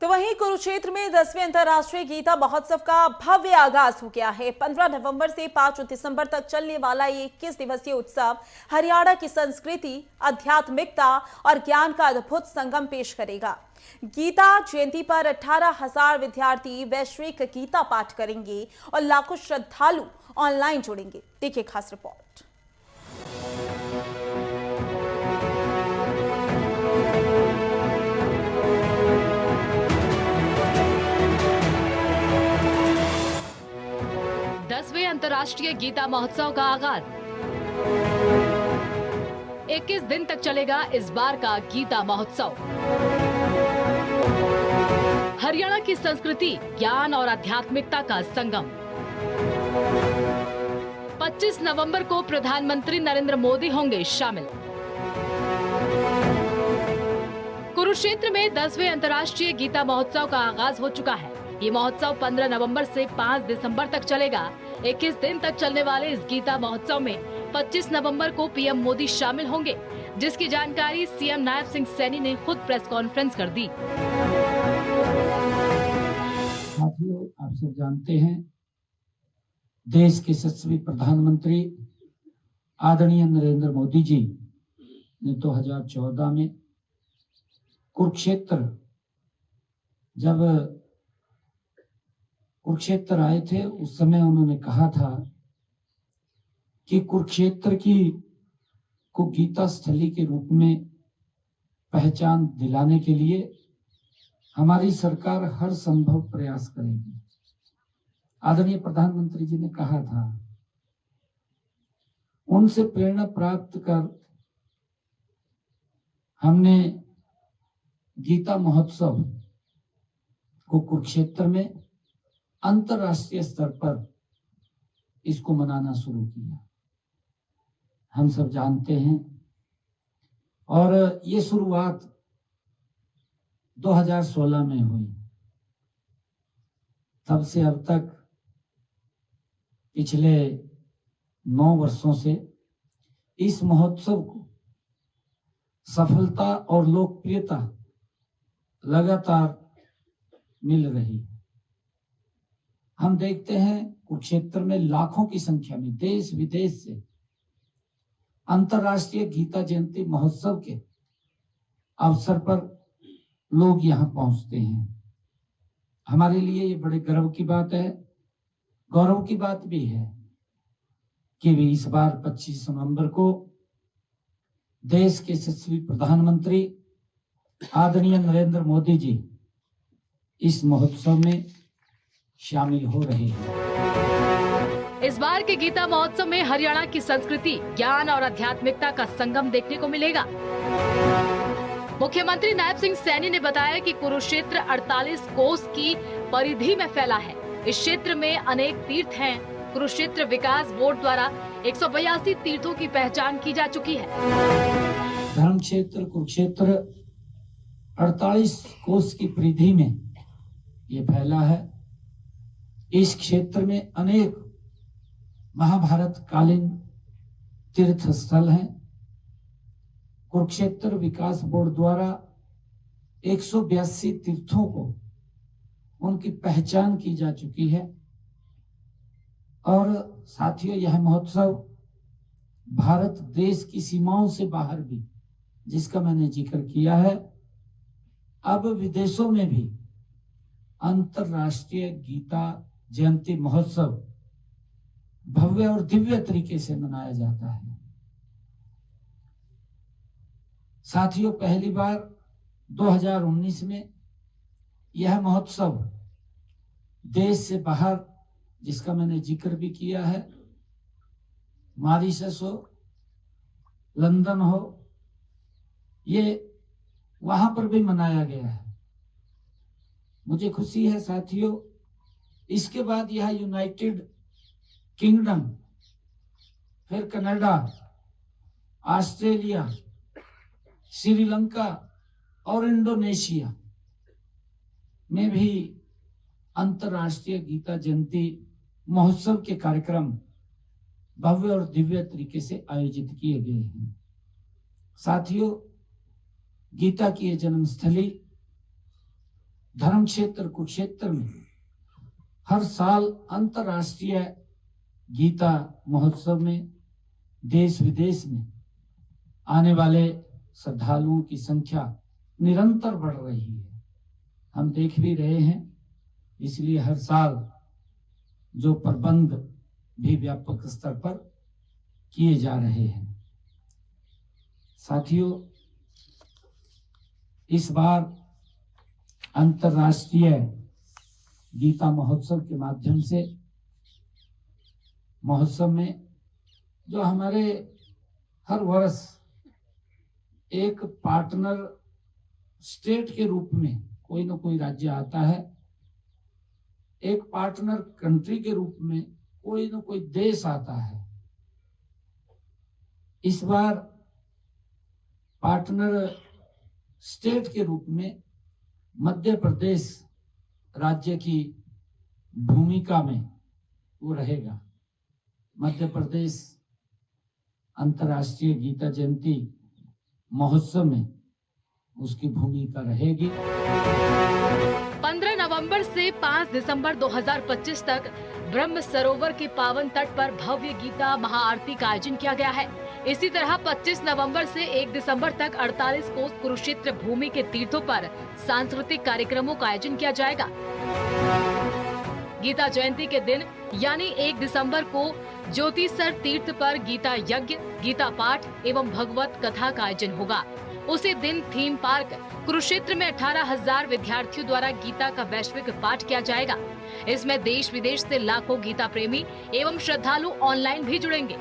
तो वहीं कुरुक्षेत्र में 10वें अंतर्राष्ट्रीय गीता महोत्सव का भव्य आगाज हो गया है। 15 नवंबर से 5 दिसंबर तक चलने वाला ये 21 दिवसीय उत्सव हरियाणा की संस्कृति, आध्यात्मिकता और ज्ञान का अद्भुत संगम पेश करेगा। गीता जयंती पर 18,000 विद्यार्थी वैश्विक गीता पाठ करेंगे और लाखों श्रद्धालु ऑनलाइन जुड़ेंगे। देखिए खास रिपोर्ट। अंतर्राष्ट्रीय गीता महोत्सव का आगाज 21 दिन तक चलेगा इस बार का गीता महोत्सव। हरियाणा की संस्कृति, ज्ञान और आध्यात्मिकता का संगम। 25 नवंबर को प्रधानमंत्री नरेंद्र मोदी होंगे शामिल। कुरुक्षेत्र में 10वें अंतर्राष्ट्रीय गीता महोत्सव का आगाज हो चुका है। ये महोत्सव 15 नवंबर से 5 दिसंबर तक चलेगा। 21 दिन तक चलने वाले इस गीता महोत्सव में 25 नवंबर को पीएम मोदी शामिल होंगे, जिसकी जानकारी सीएम नायब सिंह सैनी ने खुद प्रेस कॉन्फ्रेंस कर दी। साथियों, आप सब जानते हैं, देश के यशस्वी प्रधानमंत्री आदरणीय नरेंद्र मोदी जी ने 2014 में कुरुक्षेत्र आए थे। उस समय उन्होंने कहा था कि कुरुक्षेत्र को गीता स्थली के रूप में पहचान दिलाने के लिए हमारी सरकार हर संभव प्रयास करेगी। आदरणीय प्रधानमंत्री जी ने कहा था, उनसे प्रेरणा प्राप्त कर हमने गीता महोत्सव को कुरुक्षेत्र में अंतरराष्ट्रीय स्तर पर इसको मनाना शुरू किया। हम सब जानते हैं, और ये शुरुआत 2016 में हुई। तब से अब तक पिछले 9 वर्षों से इस महोत्सव को सफलता और लोकप्रियता लगातार मिल रही है। हम देखते हैं कुरुक्षेत्र में लाखों की संख्या में देश विदेश से अंतर्राष्ट्रीय गीता जयंती महोत्सव के अवसर पर लोग यहाँ पहुंचते हैं। हमारे लिए ये बड़े गर्व की बात है, गौरव की बात भी है कि वे इस बार 25 नवंबर को देश के यशस्वी प्रधानमंत्री आदरणीय नरेंद्र मोदी जी इस महोत्सव में शामिल हो रहे हैं। इस बार के गीता महोत्सव में हरियाणा की संस्कृति, ज्ञान और आध्यात्मिकता का संगम देखने को मिलेगा। मुख्यमंत्री नायब सिंह सैनी ने बताया कि कुरुक्षेत्र 48 कोस की परिधि में फैला है। इस क्षेत्र में अनेक तीर्थ हैं। कुरुक्षेत्र विकास बोर्ड द्वारा 182 तीर्थों की पहचान की जा चुकी है। धर्म क्षेत्र कुरुक्षेत्र 48 कोस की परिधि में ये फैला है। इस क्षेत्र में अनेक महाभारत कालीन तीर्थ स्थल हैं। कुरुक्षेत्र विकास बोर्ड द्वारा 182 तीर्थों को उनकी पहचान की जा चुकी है। और साथियों, यह महोत्सव भारत देश की सीमाओं से बाहर भी, जिसका मैंने जिक्र किया है, अब विदेशों में भी अंतरराष्ट्रीय गीता जयंती महोत्सव भव्य और दिव्य तरीके से मनाया जाता है। साथियों, पहली बार 2019 में यह महोत्सव देश से बाहर, जिसका मैंने जिक्र भी किया है, मॉरिशस हो, लंदन हो, ये वहां पर भी मनाया गया है। मुझे खुशी है साथियों, इसके बाद यह यूनाइटेड किंगडम, फिर कनाडा, ऑस्ट्रेलिया, श्रीलंका और इंडोनेशिया में भी अंतर्राष्ट्रीय गीता जयंती महोत्सव के कार्यक्रम भव्य और दिव्य तरीके से आयोजित किए गए हैं। साथियों, गीता की ये जन्मस्थली धर्म क्षेत्र कुरुक्षेत्र में हर साल अंतर्राष्ट्रीय गीता महोत्सव में देश विदेश में आने वाले श्रद्धालुओं की संख्या निरंतर बढ़ रही है। हम देख भी रहे हैं, इसलिए हर साल जो प्रबंध भी व्यापक स्तर पर किए जा रहे हैं। साथियों, इस बार अंतर्राष्ट्रीय गीता महोत्सव के माध्यम से महोत्सव में जो हमारे हर वर्ष एक पार्टनर स्टेट के रूप में कोई न कोई राज्य आता है, एक पार्टनर कंट्री के रूप में कोई न कोई देश आता है। इस बार पार्टनर स्टेट के रूप में मध्य प्रदेश राज्य की भूमिका में वो रहेगा। मध्य प्रदेश अंतर्राष्ट्रीय गीता जयंती महोत्सव में उसकी भूमिका रहेगी। 15 नवंबर से 5 दिसंबर 2025 तक ब्रह्म सरोवर के पावन तट पर भव्य गीता महाआरती का आयोजन किया गया है। इसी तरह 25 नवंबर से 1 दिसंबर तक 48 कोस कुरुक्षेत्र भूमि के तीर्थों पर सांस्कृतिक कार्यक्रमों का आयोजन किया जाएगा। गीता जयंती के दिन यानी 1 दिसंबर को ज्योतिसर तीर्थ पर गीता यज्ञ, गीता पाठ एवं भगवत कथा का आयोजन होगा। उसी दिन थीम पार्क कुरुक्षेत्र में 18,000 विद्यार्थियों द्वारा गीता का वैश्विक पाठ किया जाएगा। इसमें देश विदेश से लाखों गीता प्रेमी एवं श्रद्धालु ऑनलाइन भी जुड़ेंगे।